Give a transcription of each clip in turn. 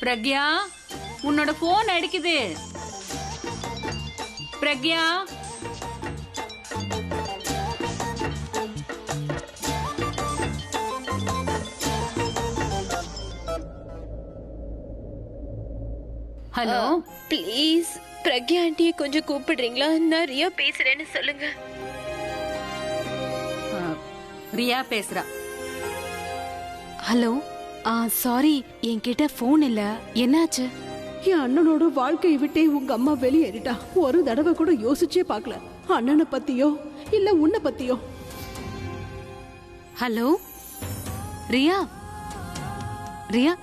பிரக்யா, உன்னோட போன் அடிக்குது. Pragya, hello. Please Pragya ஆண்டியை கொஞ்சம் கூப்பிடுறீங்களா? நான் ரியா பேசுறேன்னு சொல்லுங்க. ரியா பேசுறா. ஹலோ. சாரி, என்கிட்ட போன் இல்ல. என்னாச்சு? என் அண்ணனோட வாழ்க்கையை விட்டே உங்க அம்மா வெளியேறிட்டா. ஒரு தடவை கூட யோசிச்சே பார்க்கல. அண்ணனை பத்தியோ இல்ல உன்னை பத்தியோ. ஹலோ ரியா. ரியா,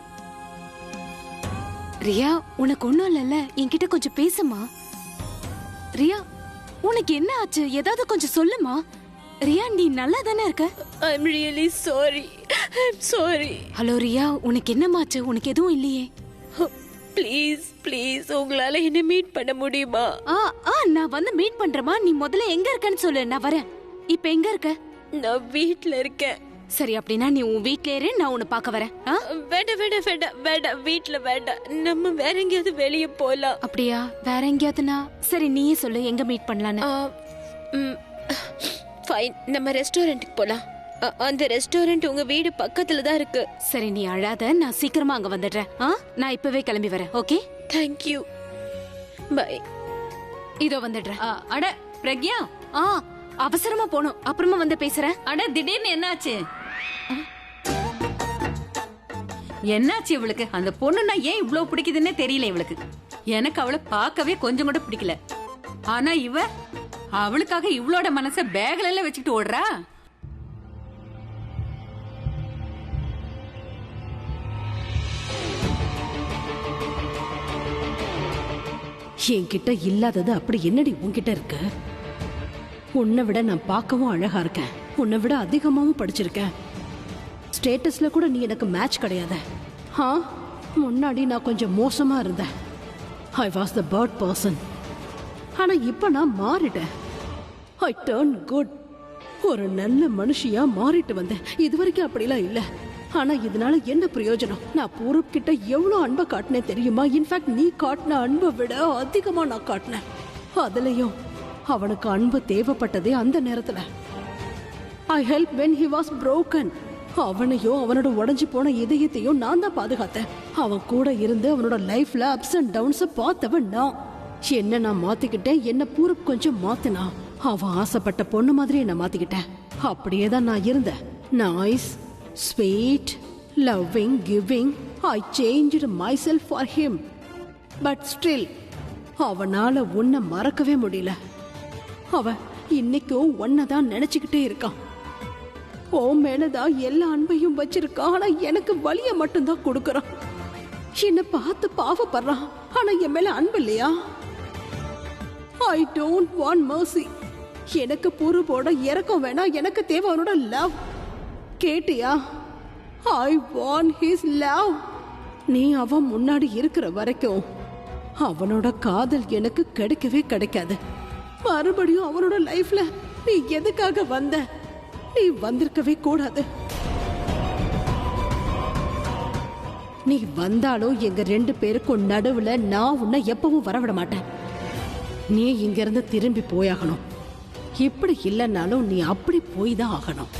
ரியா, உனக்கு ஒண்ணும் இல்லல்ல? என்கிட்ட கொஞ்சம் பேசுமா. ரியா, உனக்கு என்ன ஆச்சு? ஏதாவது கொஞ்சம் சொல்லுமா. ரியா, நீ நல்லா தானே இருக்க? I'm really sorry. I'm sorry. Hello Riya, உனக்கு என்னமாச்சு? உனக்கு எதுவும் இல்லையே? ப்ளீஸ் ப்ளீஸ் உங்களால என்ன மீட் பண்ண முடியுமா? நான் வந்து மீட் பண்றேமா. நீ முதல்ல எங்க இருக்கன்னு சொல்லு, நான் வரேன். இப்ப எங்க இருக்க? நான் வீட்ல இருக்கேன். சரி, அப்படின்னா நீ உன் வீட்ல இரு, நான் உன்னை பார்க்க வரேன். வேண்டாம் வேண்டாம் வேண்டாம் வேண்டாம், வீட்ல வேண்டாம். நம்ம வேற எங்கேயாவது வெளியே போலாம். அப்படியா? வேற எங்கேயாவதுனா சரி, நீயே சொல்லு எங்க மீட் பண்ணலான்னு. ஃபைன், நம்ம ரெஸ்டாரண்ட்டுக்கு போலாம். அந்த ரெஸ்டாரண்ட் உங்க வீடு பக்கத்துல தான் இருக்கு. சரி, நீ அழாத, நான் சீக்கிரமா அங்க வந்துடுறேன். நான் இப்பவே கிளம்பி வரேன். Okay, thank you. பை. இதோ வந்துடுறேன். அட பிரக்யா, அவசரமா போணும், அப்புறமா வந்து பேசுறேன். அட திடீர்னு என்னாச்சு? என்னாச்சு இவளுக்கு? அந்த பொண்ணுன்னா ஏன் இவ்வளவு பிடிக்குதுன்னே தெரியல இவளுக்கு. எனக்கு அவளை பார்க்கவே கொஞ்சம் கூட பிடிக்கல. ஆனா இவ அவளுக்காக இவளோட மனச பேக்ல எல்லாம் வச்சுக்கிட்டு ஓடுறா. என்கிட்ட இல்லாதது அப்படி என்னடி உன்கிட்ட இருக்கு? உன்னை விட நான் பார்க்கவும் அழகா இருக்கேன். உன்னை விட அதிகமாவும் படிச்சிருக்கேன். ஸ்டேட்டஸ்ல கூட நீ எனக்கு மேட்ச் கிடையாது. முன்னாடி நான் கொஞ்சம் மோசமா இருந்தேன். I was the bird person. ஆனா இப்ப நான் மாறிட்டேன். I turn good. ஒரு நல்ல மனுஷியா மாறிட்டு வந்தேன். இது வரைக்கும் அப்படிலாம் இல்ல. ஆனா இதனால என்ன பிரயோஜனம்? நான் பூரப் கிட்ட எவ்வளவு அன்பை காட்டினேன் தெரியுமா? இன்ஃபேக்ட் நீ காட்டின அன்பை விட அதிகமா நான் காட்டினேன். அதுலயும் அவனுக்கு அன்பு தேவைப்பட்டதே அந்த நேரத்துல. I help when he was broken. அவனையும் அவனோட உடைஞ்சு போன இதயத்தையும் நான் தான் பாதுகாத்தேன். அவன் கூட இருந்து அவனோட லைஃப்ல அப்ஸ் அண்ட் டவுன்ஸ் பார்த்தவன் நான். என்ன நான் மாத்திக்கிட்டேன், என்ன பூரப் கொஞ்சம் மாத்தினா. அவன் ஆசைப்பட்ட பொண்ணு மாதிரி என்ன மாத்திக்கிட்டேன். அப்படியே தான் நான் இருந்தேன். Nice, sweet, loving, giving. I changed myself for him. But still, அவனால உன்னை மறக்கவே முடியல. அவன் இன்னைக்கும் உன்னதான் நினைச்சுக்கிட்டே இருக்கான். ஓ மேலதான் எல்லா அன்பையும் வச்சிருக்கான். ஆனா எனக்கு வலிய மட்டும்தான் கொடுக்கறான். என்ன பார்த்து பாவப்படுறான். ஆனா என் மேல அன்பு இல்லையா? I don't want mercy. எனக்கு பூர்வோட இறக்கம் வேணாம். எனக்கு தேவை அவனோட லவ். கேட்டியா? I want his love. நீ அவன் முன்னாடி இருக்கிற வரைக்கும் அவனோட காதல் எனக்கு கிடைக்கவே கிடைக்காது. மறுபடியும் அவனோட லைஃப்ல நீ எதுக்காக வந்த? நீ வந்திருக்கவே கூடாது. நீ வந்தாலும் எங்க 2 பேருக்கும் நடுவுல நான் உன்னை எப்பவும் வரவிட மாட்டேன். நீ இங்க இருந்து திரும்பி போயாகணும். இப்படி இல்லைன்னாலும் நீ அப்படி போய் தான் ஆகணும்.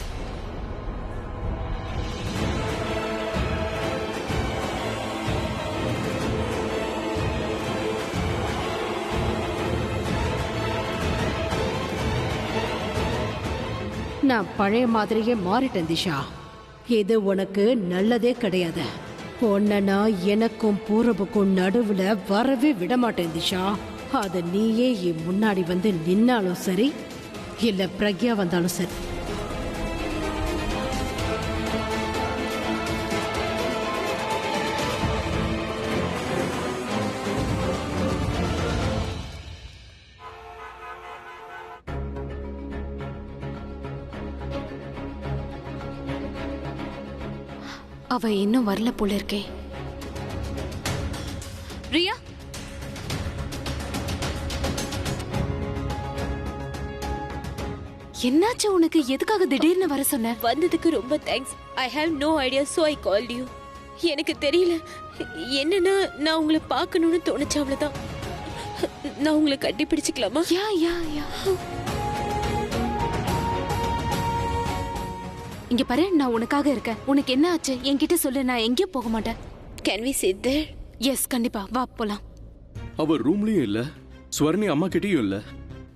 நான் பழைய மாதிரியே மாறிட்டேன் திஷா. இது உனக்கு நல்லதே கிடையாது. உன்னை நான் எனக்கும் பூரபுக்கும் நடுவுல வரவே விட மாட்டேன் திஷா. அது நீயே என் முன்னாடி வந்து நின்னாலும் சரி, இல்ல பிரக்யா வந்தாலும் சரி. அவ இன்னும் வரல போல இருக்கே. ரியா, என்னாச்சு உனக்கு? எதுக்காக திடீர்னு வர சொன்ன? வந்ததுக்கு ரொம்ப thanks. I have no idea, so I called you. எனக்கு தெரியல. என்னன்னா நான் உங்களை பார்க்கணும்னு தோணுச்சு, அவ்வளவுதான். நான் உங்களை கட்டி பிடிச்சுக்கலாமா? யா யா யா. இங்க பாரு, நான் உனக்காக இருக்கேன். உனக்கு என்ன ஆச்சு என்கிட்ட சொல்லு, நான் எங்கேயும் போக மாட்டேன். Can we sit there? Yes, கண்டிப்பா, வா போலாம். அவ ரூம்லயும் இல்ல, ஸ்வர்ணி அம்மா கிட்டயும் இல்ல,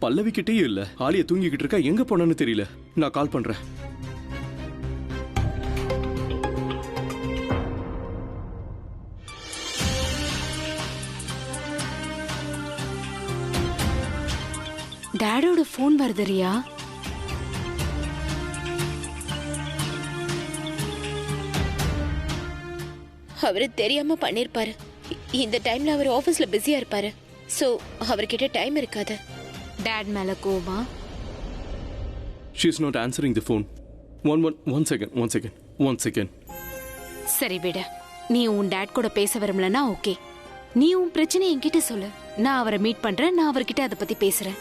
பல்லவி கிட்டயும் இல்ல. ஆலியா தூங்கிக்கிட்டு இருக்கா, எங்க போனான்னு தெரியல. நான் கால் பண்றேன். டாடோட போன் வருது ரியா. அவரு தெரியாம பண்ணிருப்பாரு. இந்த டைம்ல அவர் ஆபீஸ்ல பிஸியா இருப்பாரு. சோ அவர்கிட்ட டைம் இருக்காது. டாட் மேல கோவமா? She is not answering the phone. One second. சரி விட, நீ உன் டாட் கூட பேச விரும்பலனா ஓகே. நீ உன் பிரச்சனை என்கிட்ட சொல்லு, நான் அவரை மீட் பண்றேன். நான் அவர்கிட்ட அதை பத்தி பேசுறேன்.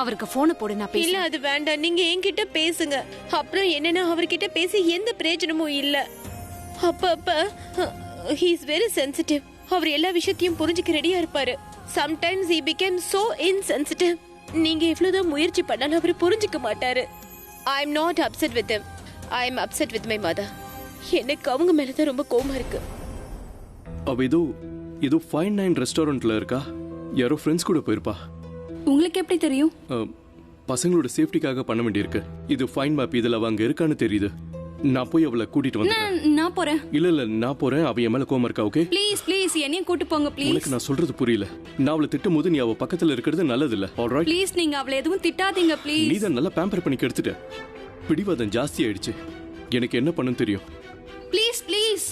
அவருக்கு போனை போடு, நான் இல்ல பேச. அது வேண்டாம், நீங்க என்கிட்ட பேசுங்க. அப்புறம் என்னன்னா அவர்கிட்ட பேசி எந்த பிரயோஜனமும் இல்ல. அப்ப he is very sensitive. அவர் எல்லா விஷயத்தையும் புரிஞ்சுக்க ரெடியா இருப்பாரு. Sometimes he became so insensitive. நீங்க எவ்வளவுதான் முயற்சி பண்ணாலும் அவர் புரிஞ்சுக்க மாட்டாரு. I am not upset with him. I am upset with my mother. எனக்கு அவங்க மேலதான் ரொம்ப கோவமா இருக்கு. அவ ஏதோ ஃபைன் 9 ரெஸ்டாரண்ட்ல இருக்கா. யாரோ ஃப்ரெண்ட்ஸ் கூட போயிருப்பா. உங்களுக்கு எப்படி தெரியும்? பசங்களோட சேஃப்டிக்காக பண்ண வேண்டியிருக்கு. இது ஃபைன் மேப். இதுல அவ அங்க இருக்கான்னு தெரியுது. நான் போய் அவளை கூட்டிட்டு வந்துறேன். நான் போறேன். இல்ல நான் போறேன். அவ என் மேல கோவமா இருக்கா. ஓகே ப்ளீஸ் என்னையும் கூட்டி போங்க ப்ளீஸ். உனக்கு நான் சொல்றது புரியல. நான் அவளை திட்டும் போது நீ அவ பக்கத்துல இருக்கிறது நல்லது இல்ல. ஆல்ரைட் ப்ளீஸ் நீங்க அவளை எதுவும் திட்டாதீங்க ப்ளீஸ். நீ தான் நல்லா பேம்பர் பண்ணி கெடுத்துட்ட. பிடிவாதம் ஜாஸ்தி ஆயிடுச்சு. எனக்கு என்ன பண்ணனும் தெரியும். Please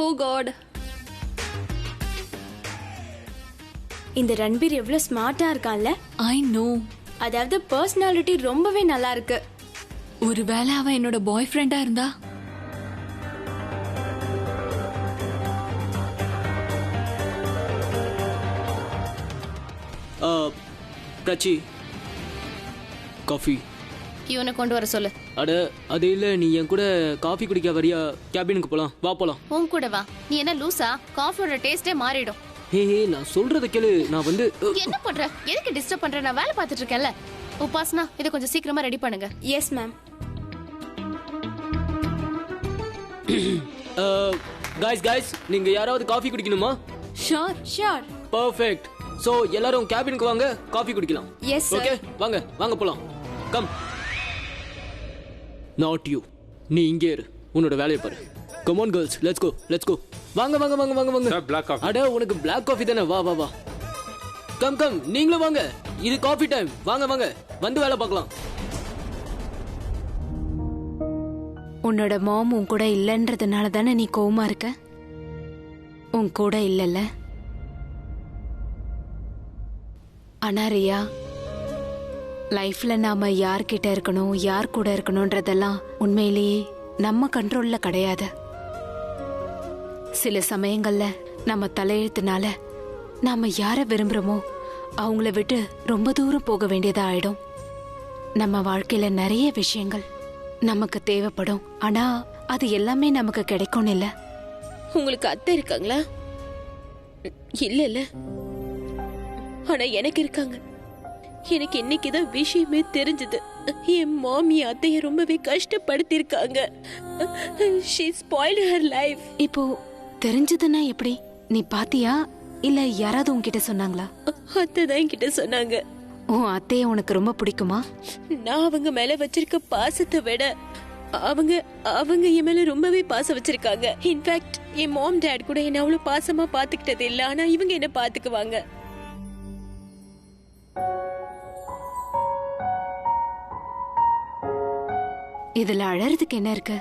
oh god. இந்த ரன்பீர் எவ்வளவு ஸ்மார்ட்டா இருக்கான்ல. I know. அதாவது பர்சனாலிட்டி ரொம்பவே நல்லா இருக்கு. ஒருவேளை அவன் என்னோட பாய் ஃப்ரெண்டா இருந்தா? பிரச்சி காஃபி இவனை கொண்டு வர சொல்லு. அட அது இல்ல, நீ என் கூட காஃபி குடிக்க வரியா? கேபினுக்கு போலாம், வா போலாம். உன் கூட வா. நீ என்ன லூசா? காஃபியோட டேஸ்டே மாறிடும். ஹே நான் சொல்றத கேளு. நான் வந்து என்ன பண்ற? எதுக்கு டிஸ்டர்ப் பண்ற? நான் வேலை பார்த்துட்டு இருக்கேன்ல. உபாசனா, இதை கொஞ்சம் சீக்கிரமா ரெடி பண்ணுங்க. Yes ma'am. காய்ஸ் நீங்க யாராவது காஃபி குடிக்கணுமா? ஷூர். பெர்ஃபெக்ட். சோ எல்லாரும் கேபினுக்கு வாங்க, காஃபி குடிக்கலாம். Yes sir. ஓகே வாங்க போலாம். கம். Not you. நீ இங்கே இரு, உன்னோட வேலையை பாரு. Come on girls, let's go. வாங்க. black coffee. அட உனக்கு black coffee தானே? வா. கம் நீங்களும் வாங்க. இது காஃபி டைம். வாங்க வந்து வேலை பார்க்கலாம். உன்னோட மாம் உன் கூட இல்லன்றதுனால தானே நீ கோவமா இருக்க? உன் கூட இல்லல்ல. ஆனா ரியா, லைஃப்ல நாம யார்கிட்ட இருக்கணும், யார் கூட இருக்கணும்ன்றதெல்லாம் உண்மையிலேயே நம்ம கண்ட்ரோல்ல கிடையாது. சில சமயங்கள்ல நம்ம தலையெழுத்துனால நாம யார விரும்புறோமோ அவங்கள விட்டு ரொம்ப தூரம் போக வேண்டியதா ஆயிடும். நம்ம வாழ்க்கையில நிறைய விஷயங்கள் நமக்கு தேவைப்படும். ஆனா அது எல்லாமே நமக்கு கிடைக்கும் இல்ல. உங்களுக்கு அத்தை இருக்காங்களா? இல்ல. ஆனா எனக்கு இருக்காங்க. எனக்கு இன்னைக்குதான் விஷயமே தெரிஞ்சது. என் மாமி அத்தைய ரொம்பவே கஷ்டப்படுத்தி இருக்காங்க. She spoiled her life. இப்போ தெரிஞ்சதுன்னா எப்படி? நீ பாத்தியா இல்ல யாராவது உன்கிட்ட சொன்னாங்களா? அத்தை தான் என்கிட்ட சொன்னாங்க. உன் அத்தைய உனக்கு ரொம்ப பிடிக்குமா? நான் அவங்க மேல வச்சிருக்க பாசத்தை விட அவங்க என் மேல ரொம்பவே பாசம் வச்சிருக்காங்க. இன்ஃபேக்ட் என் மாம் டாட் கூட என்ன அவ்வளவு பாசமா பாத்துக்கிட்டது இல்ல. ஆனா இவங்க என்ன பாத்துக்குவாங்க. இதுல அழறதுக்கு என்ன இருக்கு?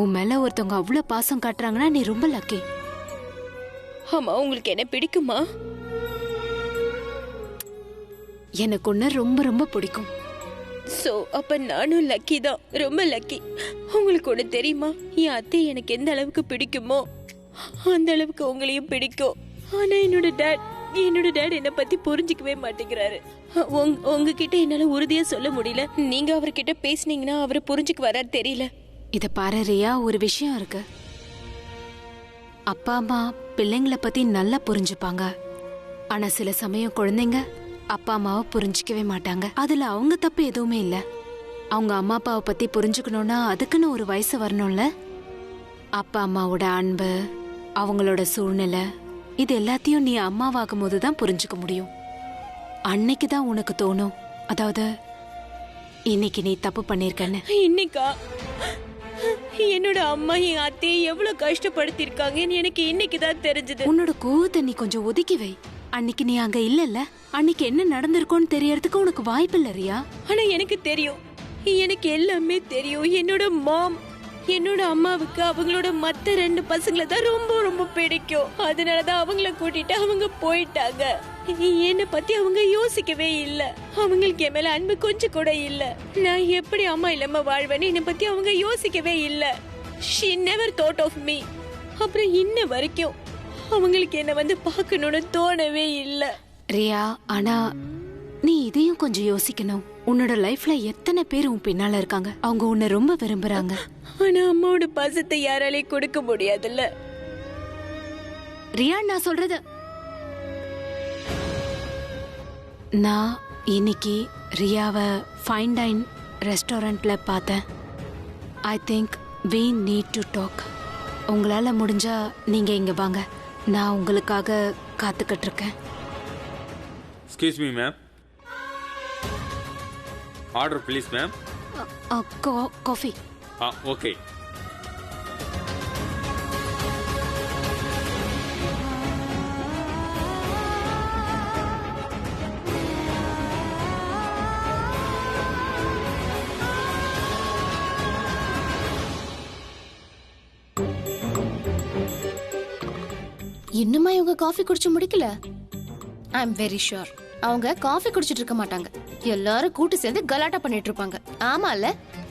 உன் மேல ஒருத்தவங்க அவ்வளவு பாசம் காட்டுறாங்கன்னா நீ ரொம்ப லக்கி. ஆமா, உங்களுக்கு என்ன பிடிக்குமா? எனக்கு ஒண்ணு ரொம்ப ரொம்ப பிடிக்கும். சோ அப்ப நானும் லக்கி தான், ரொம்ப லக்கி. உங்களுக்கு ஒண்ணு தெரியுமா? என் அத்தை எனக்கு எந்த அளவுக்கு பிடிக்குமோ அந்த அளவுக்கு உங்களையும் பிடிக்கும். ஆனா என்னோட டாட் என்ன பத்தி புரிஞ்சுக்கவே மாட்டேங்கிறாரு. உங்ககிட்ட என்னால உறுதியா சொல்ல முடியல. நீங்க அவர்கிட்ட பேசுனீங்கன்னா அவரை புரிஞ்சுக்கு வராரு தெரியல. இத பாரு ரியா, ஒரு விஷயம் இருக்கு. அப்பா அம்மா பிள்ளைங்கள பத்தி நல்லா புரிஞ்சுப்பாங்க. ஆனா சில சமயம் குழந்தைங்க அப்பா அம்மாவை புரிஞ்சிக்கவே மாட்டாங்க. அதுல அவங்க தப்பு எதுவுமே இல்ல. அவங்க அம்மா அப்பாவை பத்தி புரிஞ்சுக்கணும்னா அதுக்குன்னு ஒரு வயசு வரணும்ல. அப்பா அம்மாவோட அன்பு, அவங்களோட சூழ்நிலை, இது எல்லாத்தையும் நீ அம்மாவாகும் போதுதான் புரிஞ்சுக்க முடியும். அன்னைக்குதான் உனக்கு தோணும், அதாவது இன்னைக்கு நீ தப்பு பண்ணிருக்கன்னு. இன்னைக்கா? என்னோட அம்மா என் அத்தையை எவ்வளவு கஷ்டப்படுத்திருக்காங்கன்னு எனக்கு இன்னைக்குதான் தெரிஞ்சது. உன்னோட கோவத்தை நீ கொஞ்சம் ஒதுக்கி வை. அன்னைக்கு நீ அங்க இல்லல்ல, அன்னைக்கு என்ன நடந்திருக்கோன்னு தெரியறதுக்கு உனக்கு வாய்ப்பு இல்ல ரியா. ஆனா எனக்கு தெரியும், எனக்கு எல்லாமே தெரியும். என்னோட மாம், என்னோட அம்மாவுக்கு அவங்களோட மத்த 2 பசங்களை தான் ரொம்ப ரொம்ப பிடிக்கும். அதனாலதான் அவங்கள கூட்டிட்டு அவங்க போயிட்டாங்க. என்னை பத்தி அவங்க யோசிக்கவே இல்ல. அவங்களுக்கு என் மேல அன்பு கொஞ்சம் கூட இல்ல. நான் எப்படி அம்மா இல்லாம வாழ்வேன்னு என்னை பத்தி அவங்க யோசிக்கவே இல்ல. She never thought of me. அப்புறம் இன்ன வரைக்கும் அவங்களுக்கு என்ன வந்து பார்க்கணும்னு தோணவே இல்ல. ரியா, ஆனா நீ இதையும் கொஞ்சம் யோசிக்கணும். உன்னோட லைஃப்ல எத்தனை பேர் உன் பின்னால இருக்காங்க, அவங்க உன்னை ரொம்ப விரும்புறாங்க. ஆனா அம்மாவோட பாசத்தை யாராலையும் கொடுக்க முடியாதுல்ல. ரியா, நான் சொல்றது, நான் இன்னைக்கு ரியாவை ஃபைன் டைன் ரெஸ்டாரண்ட்ல பார்த்தேன். I think we need to talk. உங்களால முடிஞ்சா நீங்க இங்க வாங்க, நான் உங்களுக்காக காத்துக்கிட்டு இருக்கேன். Excuse me, ma'am. Order, please, ma'am. Coffee. Okay. இன்னுமா இவங்க காஃபி குடிச்சு முடிக்கல? ஐ எம் வெரி ஷூர் அவங்க காஃபி குடிச்சிட்டு இருக்க மாட்டாங்க. எல்லாரும் கூட்டு சேர்ந்து கலாட்டா பண்ணிட்டு இருப்பாங்க. ஆமால,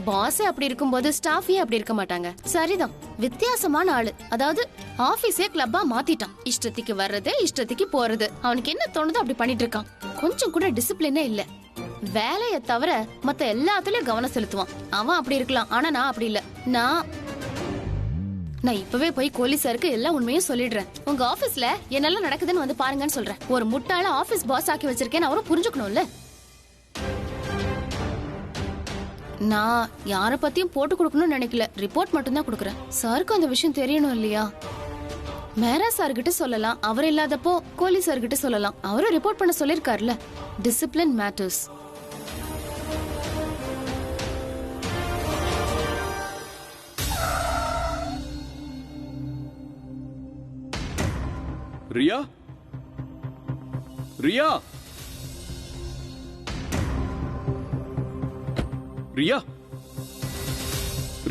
பாஸே அப்படி இருக்கும்போது ஸ்டாஃபே அப்படி இருக்க மாட்டாங்க. சரிதான், வித்தியாசமான ஆளு. அதாவது ஆபீஸே கிளப்பா மாத்திட்டான். இஷ்டத்துக்கு வர்றது, இஷ்டத்துக்கு போறது. அவனுக்கு என்ன தோணுதோ அப்படி பண்ணிட்டு இருக்கான். கொஞ்சம் கூட டிசிப்ளினே இல்ல. வேலையை தவிர மத்த எல்லாத்துலயும் கவனம் செலுத்துவான். அவன் அப்படி இருக்கலாம், ஆனா நான் அப்படி இல்ல. நான் இப்பவே போய் கோலி சாருக்கு எல்லா உண்மையும் சொல்லிடுறேன். உங்க ஆபீஸ்ல என்னெல்லாம் நடக்குதுன்னு வந்து பாருங்கன்னு சொல்றேன். ஒரு முட்டாள ஆபீஸ் பாஸ் ஆக்கி வச்சிருக்கேன், அவரும் புரிஞ்சுக்கணும்ல. நான் யார பத்தியும் போட்டு கொடுக்கணும்னு நினைக்கல, ரிப்போர்ட் மட்டும் தான் கொடுக்கறேன். சாருக்கு அந்த விஷயம் தெரியணும் இல்லையா? மேரா சார் கிட்ட சொல்லலாம், அவர் இல்லாதப்போ கோலி சார் கிட்ட சொல்லலாம். அவரும் ரிப்போர்ட் பண்ண சொல்லிருக்காருல. Discipline matters. ரியா, ரியா, ரியா,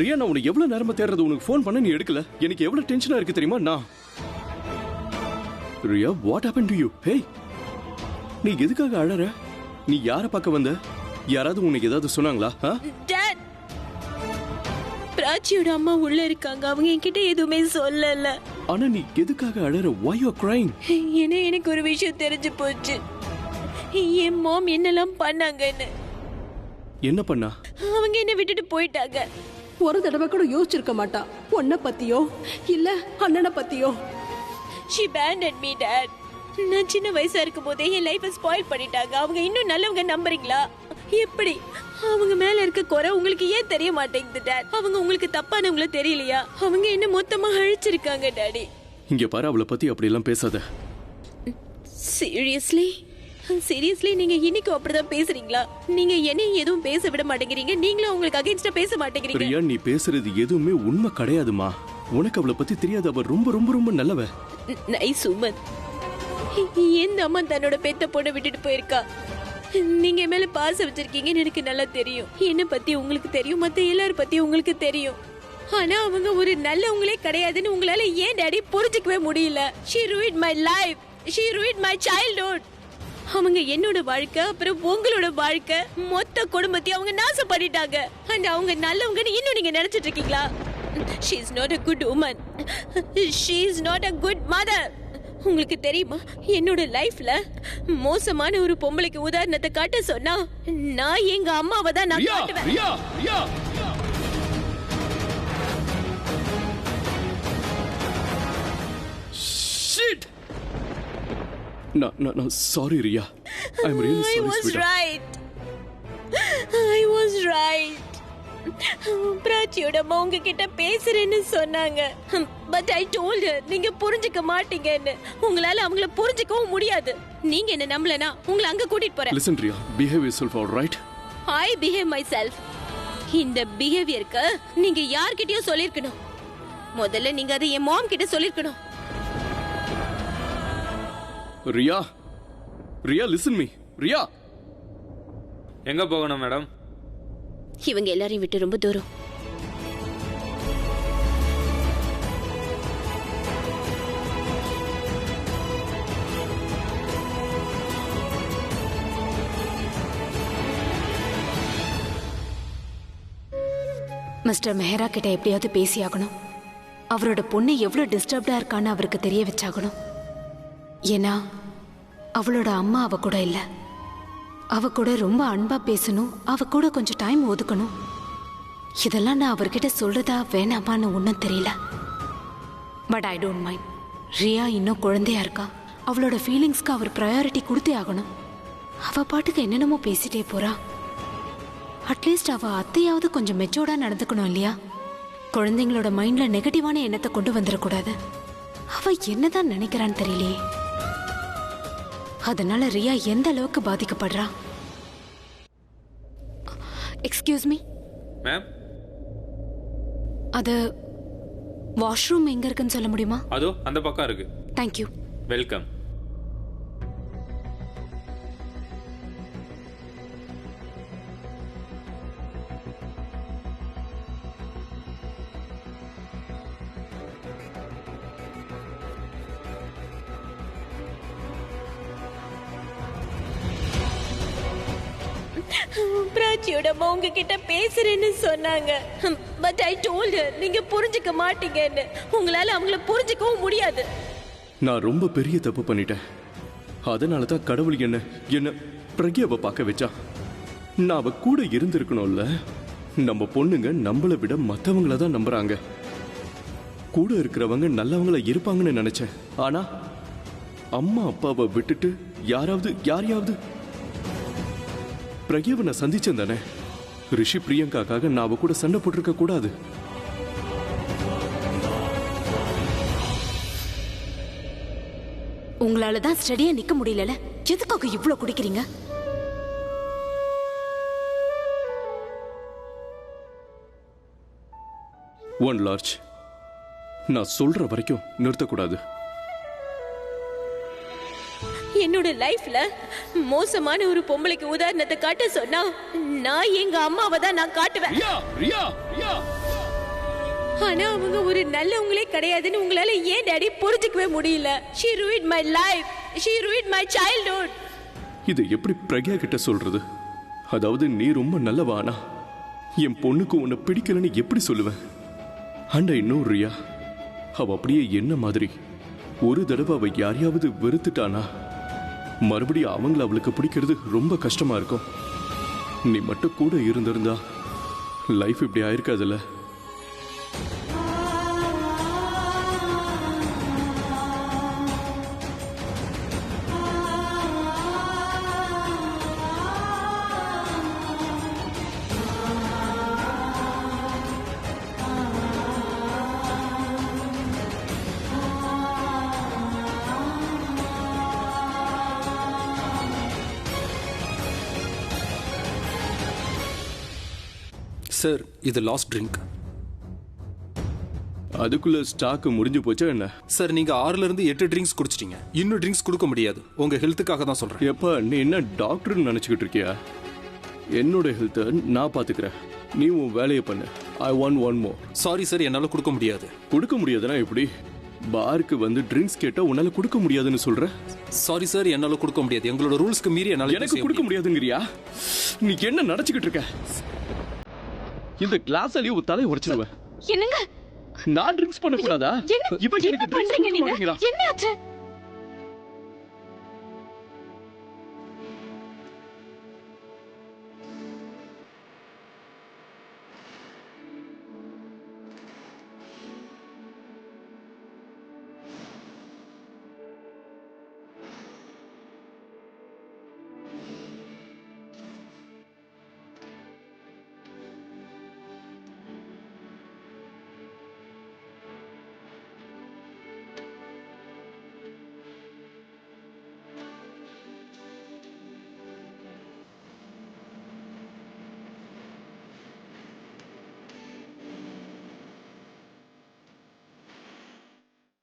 ரியா, நான் உனக்கு எவ்வளவு நேரமா தேடுறது. உனக்கு போன் பண்ண நீ எடுக்கல. எனக்கு எவ்வளவு டென்ஷனா இருக்கு தெரியுமா? Riya, what happen to you? Hey, நீ எதுக்காக அழற? நீ யார பார்க்க வந்த? யாராவது உனக்கு ஏதாவது சொன்னாங்களா? டாட், பிராச்சியோட அம்மா உள்ள இருக்காங்க. அவங்க என்கிட்ட எதுவுமே சொல்லல. ஆனா நீ எதுக்காக அழற? why you are crying? எனக்கு ஒரு விஷயம் தெரிஞ்சு போச்சு. என் மாம் என்னெல்லாம் பண்ணாங்கன்னு. என்ன பண்ணா? அவங்க என்ன விட்டுட்டு போயிட்டாங்க. ஒரு தடவை கூட யோசிச்சிருக்க மாட்டா, உன்னை பத்தியோ இல்ல அண்ணனை பத்தியோ. She abandoned me, Dad. நான் சின்ன வயசா இருக்கும் போதே என் லைஃபை ஸ்பாயில் பண்ணிட்டாங்க. அவங்க இன்னும் நல்லவங்க நம்புறீங்களா? எப்படி? அவங்க மேல இருக்க குறை உங்களுக்கு ஏன் தெரிய மாட்டேங்குது டாட்? அவங்க உங்களுக்கு தப்பானவங்கள தெரியலையா? அவங்க என்ன மொத்தமா அழிச்சிருக்காங்க டாடி. இங்க பாரு, அவளை பத்தி அப்படி எல்லாம் பேசாத. சீரியஸ்லி நீங்க இன்னைக்கு அப்படிதான் பேசுறீங்களா? நீங்க என்ன எதுவும் பேச விட மாட்டேங்கிறீங்க. நீங்களும் உங்களுக்கு அகைன்ஸ்டா பேச மாட்டேங்கிறீங்க. ரியா, நீ பேசுறது எதுவுமே உண்மை கிடையாதுமா. உனக்கு அவளை பத்தி தெரியாது. அவ ரொம்ப ரொம்ப ரொம்ப நல்லவ. Nice woman. எந்த அம்மா தன்னோட பெத்த பொண்ணை விட்டுட்டு போயிருக்கா? நீங்க மேல பாசம் வச்சிருக்கீங்கன்னு எனக்கு நல்லா தெரியும். என்ன பத்தி உங்களுக்கு தெரியும், மத்த எல்லாரும் பத்தி உங்களுக்கு தெரியும். ஆனா அவங்க ஒரு நல்லவங்களே கிடையாதுன்னு உங்களால ஏன் டாடி புரிஞ்சுக்கவே முடியல? She ruined my life. She ruined my childhood. அவங்க என்னோட வாழ்க்கை, அப்புறம் உங்களோட வாழ்க்கை, மொத்த குடும்பத்தையும் அவங்க நாசம் பண்ணிட்டாங்க. அண்ட் அவங்க நல்லவங்கன்னு இன்னும் நீங்க நினைச்சிட்டு இருக்கீங்களா? She is not a good woman. She is not a good mother. உங்களுக்கு தெரியுமா என்னோட லைஃப்ல மோசமான ஒரு பொம்பளைக்கு உதாரணத்தை காட்ட சொன்னா நான் எங்க அம்மாவை தான் நான் காட்டுவேன். ரியா ரியா ஷிட் நான் sorry Riya. I am really I sorry was sweet. right. I was right. பிராச்சியோட அம்மா உங்ககிட்ட பேசுறேன்னு சொன்னாங்க. But I told her நீங்க புரிஞ்சுக்க மாட்டீங்கன்னு. உங்களால அவங்கள புரிஞ்சுக்கவும் முடியாது. நீங்க என்ன நம்பலனா உங்களை அங்க கூட்டிட்டு போறேன். Listen Ria, behave yourself, all right? I behave myself. இந்த பிஹேவியருக்கு நீங்க யார்கிட்டயும் சொல்லிருக்கணும். முதல்ல நீங்க அதை என் மாம் கிட்ட சொல்லிருக்கணும். Riya Riya listen me. ரியா எங்க போகணும் மேடம்? இவங்க எல்லாரையும் விட்டு ரொம்ப தூரம். மிஸ்டர் மெஹரா கிட்ட எப்படியாவது பேசியாகணும். அவரோட பொண்ணு எவ்வளவு டிஸ்டர்ப்டா இருக்கான்னு அவருக்கு தெரிய வச்சாகணும். ஏன்னா அவளோட அம்மா அவ கூட இல்ல. அவ கூட ரொம்ப அன்பா பேசணும், அவ கூட கொஞ்சம் டைம் ஒதுக்கணும். இதெல்லாம் நான் அவர்கிட்ட சொல்றதா வேணாமான்னு ஒன்றும் தெரியல. But I don't mind. Riya இன்னும் குழந்தையா இருக்கா. அவளோட ஃபீலிங்ஸ்க்கு அவர் ப்ரையாரிட்டி கொடுத்தே ஆகணும். அவ பாட்டுக்கு என்னென்னமோ பேசிட்டே போறா. அட்லீஸ்ட் அவ அத்தையாவது கொஞ்சம் மெச்சோர்டா நடந்துக்கணும் இல்லையா? குழந்தைங்களோட மைண்ட்ல நெகட்டிவான எண்ணத்தை கொண்டு வந்துடக்கூடாது. அவ என்னதான் நினைக்கிறான்னு தெரியலையே. அதனால ரியா எந்த அளவுக்கு பாதிக்கப்படுறா? எக்ஸ்கியூஸ் மீ மேம், அது வாஷ்ரூம் எங்க இருக்குன்னு சொல்ல முடியுமா? அதோ அந்த பக்கம் இருக்கு. தேங்க்யூ. வெல்கம். பிராச்சியோட அம்மா உங்ககிட்ட பேசுறேன்னு சொன்னாங்க. But I told her நீங்க புரிஞ்சுக்க மாட்டீங்கன்னு. உங்களால அவங்கள புரிஞ்சுக்கவும் முடியாது. நான் ரொம்ப பெரிய தப்பு பண்ணிட்டேன். அதனால தான் கடவுள் என்ன பிரக்யாவை பார்க்க வச்சா. நான் அவ கூட இருந்திருக்கணும்ல. நம்ம பொண்ணுங்க நம்மளை விட மற்றவங்கள தான் நம்புறாங்க. கூட இருக்கிறவங்க நல்லவங்கள இருப்பாங்கன்னு நினைச்சேன். ஆனா அம்மா அப்பாவை விட்டுட்டு யாரையாவது பிரக்யாவை நான் சந்திச்சேன் தானே. ரிஷி பிரியங்காக்காக நான் அவ கூட சண்டை போட்டிருக்க கூடாது. உங்களால தான் ஸ்டடியா நிக்க முடியல. எதுக்காக இவ்ளோ குடிக்கிறீங்க? One large. நான் சொல்ற வரைக்கும் நிறுத்தக்கூடாது. என்னோட லைஃப்ல மோசமான ஒரு பொம்பளைக்கு உதாரணத்தை காட்ட சொன்னா நான் எங்க அம்மாவை தான் நான் காட்டுவேன். ஆனா அவங்க ஒரு நல்லவங்களே கிடையாதுன்னு உங்களால ஏன் டாடி புரிஞ்சுக்கவே முடியல? She ruined my life. She ruined my childhood. இது எப்படி பிரக்யா கிட்ட சொல்றது? அதாவது நீ ரொம்ப நல்லவானா என் பொண்ணுக்கு உன்னை பிடிக்கலன்னு எப்படி சொல்லுவேன்? அண்ட் இன்னும் ரியா, அவ அப்படியே என்ன மாதிரி ஒரு தடவை அவ யாரையாவது வெறுத்துட்டானா மறுபடியும் அவங்கள அவளுக்கு பிடிக்கிறது ரொம்ப கஷ்டமா இருக்கும். நீ மட்டும் கூட இருந்திருந்தா லைஃப் இப்படி ஆயிருக்காதுல்ல. சார், இது லாஸ்ட் ட்ரிங்க். அதுக்குள்ள ஸ்டாக் முடிஞ்சு போச்சா என்ன? சார், நீங்க 6ல இருந்து 8 ட்ரிங்க்ஸ் குடிச்சிட்டீங்க. இன்னும் ட்ரிங்க்ஸ் கொடுக்க முடியாது. உங்க ஹெல்த்துக்காக தான் சொல்றேன். எப்ப நீ என்ன டாக்டர்னு நினைச்சுக்கிட்டு இருக்கியா? என்னோட ஹெல்த்தை நான் பாத்துக்கிறேன். நீ உன் வேலையை பண்ணு. I want one more. Sorry sir, என்னால கொடுக்க முடியாது. கொடுக்க முடியாதுன்னா எப்படி? பாருக்கு வந்து ட்ரிங்க்ஸ் கேட்டா உன்னால கொடுக்க முடியாதுன்னு சொல்ற? சாரி சார், என்னால கொடுக்க முடியாது. எங்களோட ரூல்ஸ்க்கு மீறி என்னால எனக்கு கொடுக்க முடியாதுங்கறியா? நீ என்ன நினைச்சுக்கிட்டு இருக்க? இந்த கிளாஸ் அலி ஒரு தலையை உடைச்சிருவேன். என்னங்க? நான் ட்ரிங்க்ஸ் பண்ண கூடாதா? என்ன பண்றீங்க நீங்க? என்னாச்சு?